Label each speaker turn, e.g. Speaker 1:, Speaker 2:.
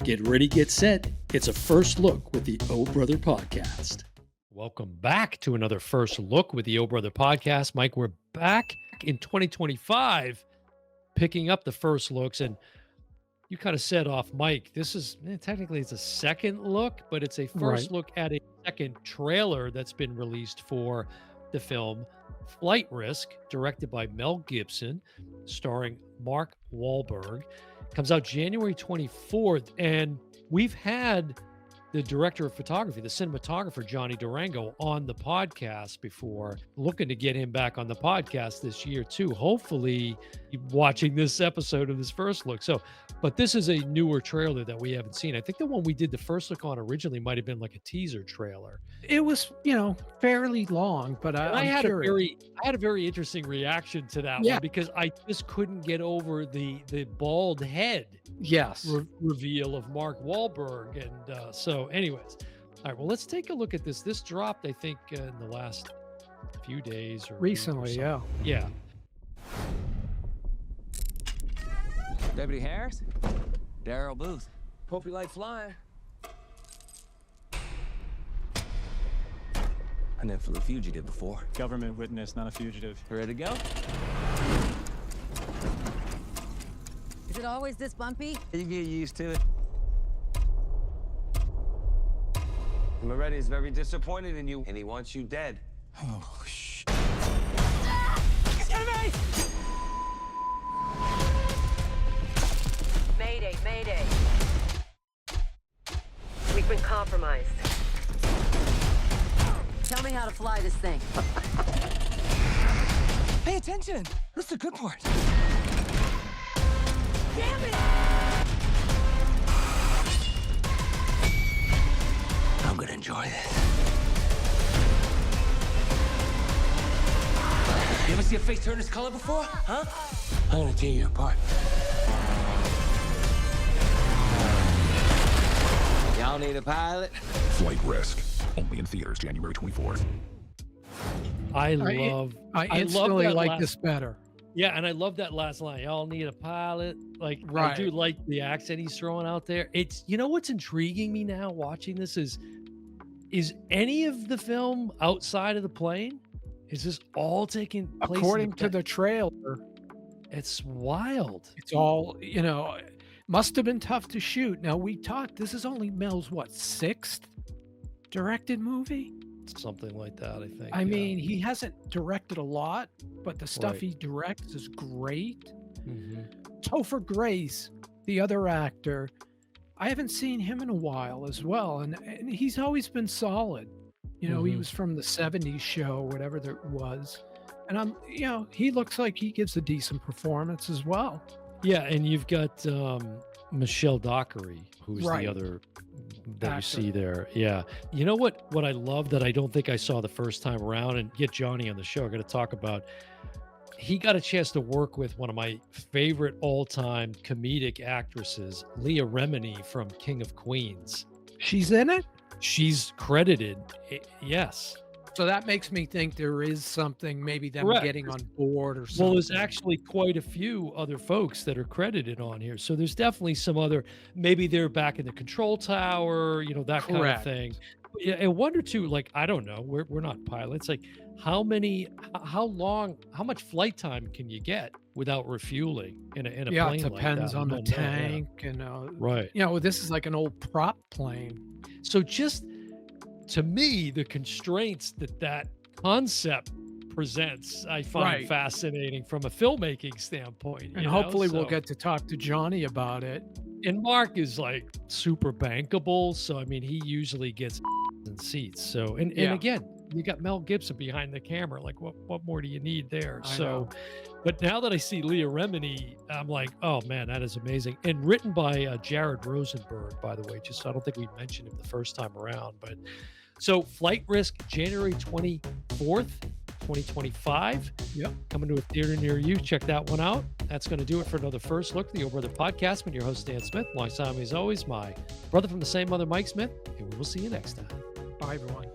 Speaker 1: Get ready, get set. It's a first look with the O Brother Podcast. Welcome back to another first look with the O Brother Podcast. Mike, we're back in 2025 picking up the first looks. And you kind of said off mic, this is technically it's a second look, but it's a first look at a second trailer that's been released for the film Flight Risk, directed by Mel Gibson, starring Mark Wahlberg. Comes out January 24th, and we've had the director of photography, the cinematographer, Johnny Durango, on the podcast before, looking to get him back on the podcast this year too. Hopefully watching this episode of this first look. So, but this is a newer trailer that we haven't seen. I think the one we did the first look on originally might have been like a teaser trailer.
Speaker 2: It was, fairly long, but
Speaker 1: I had a very interesting reaction to that one because I just couldn't get over the bald head reveal of Mark Wahlberg. And so anyways, all right, well, let's take a look at this. This dropped, I think, in the last few days or
Speaker 2: recently.
Speaker 1: Yeah.
Speaker 3: Deputy Harris? Daryl Booth. Hope you like flying. I never flew a fugitive before.
Speaker 4: Government witness, not a fugitive.
Speaker 3: Ready to go?
Speaker 5: Is it always this bumpy?
Speaker 3: You get used to it. Moretti is very disappointed in you, and he wants you dead.
Speaker 4: Oh, shh.
Speaker 5: Mayday, mayday. We've been compromised. Tell me how to fly this thing.
Speaker 3: Pay attention. That's the good part.
Speaker 5: Damn it!
Speaker 3: I'm gonna enjoy this. You ever see a face turn its color before? Huh? I'm gonna tear you apart. Y'all need a pilot?
Speaker 6: Flight Risk. Only in theaters January 24th.
Speaker 1: I
Speaker 2: instantly
Speaker 1: love
Speaker 2: like this better.
Speaker 1: Yeah, and I love that last line. Y'all need a pilot. Like, I do like the accent he's throwing out there. It's, what's intriguing me now watching this is any of the film outside of the plane? Is this all taking place?
Speaker 2: According to the trailer,
Speaker 1: it's wild.
Speaker 2: It's all, must have been tough to shoot. Now, we talked, this is only Mel's, sixth directed movie?
Speaker 1: Something like that, I think.
Speaker 2: I mean, he hasn't directed a lot, but the stuff he directs is great.
Speaker 1: Mm-hmm.
Speaker 2: Topher Grace, the other actor, I haven't seen him in a while as well, and he's always been solid. He was from the 70s show, whatever there was, and he looks like he gives a decent performance as well.
Speaker 1: Yeah, and you've got Michelle Dockery, who's the other that you see there. Yeah. You know what I love that I don't think I saw the first time around, and get Johnny on the show. I'm going to talk about, he got a chance to work with one of my favorite all-time comedic actresses, Leah Remini from King of Queens.
Speaker 2: She's in it?
Speaker 1: She's credited. Yes.
Speaker 2: So that makes me think there is something, maybe them getting on board or something.
Speaker 1: Well, there's actually quite a few other folks that are credited on here. So there's definitely some other, maybe they're back in the control tower, that kind of thing. Yeah, and wonder too, like, I don't know, we're not pilots. Like, how much flight time can you get without refueling in a plane?
Speaker 2: Yeah, it depends on the tank.
Speaker 1: Right.
Speaker 2: This is like an old prop plane.
Speaker 1: So just, to me, the constraints that concept presents, I find fascinating from a filming standpoint.
Speaker 2: And hopefully we'll get to talk to Johnny about it.
Speaker 1: And Mark is like super bankable. So, I mean, he usually gets in seats. So, and again, you got Mel Gibson behind the camera. Like, what more do you need there? But now that I see Leah Remini, I'm like, oh man, that is amazing. And written by Jared Rosenberg, by the way. Just, I don't think we mentioned him the first time around, but so Flight Risk, January 24th, 2025.
Speaker 2: Yep.
Speaker 1: Coming to a theater near you. Check that one out. That's going to do it for another first look, the O Brother Podcast. I'm your host, Dan Smith. Alongside me, as always, my brother from the same mother, Mike Smith. And we will see you next time.
Speaker 2: Bye, everyone.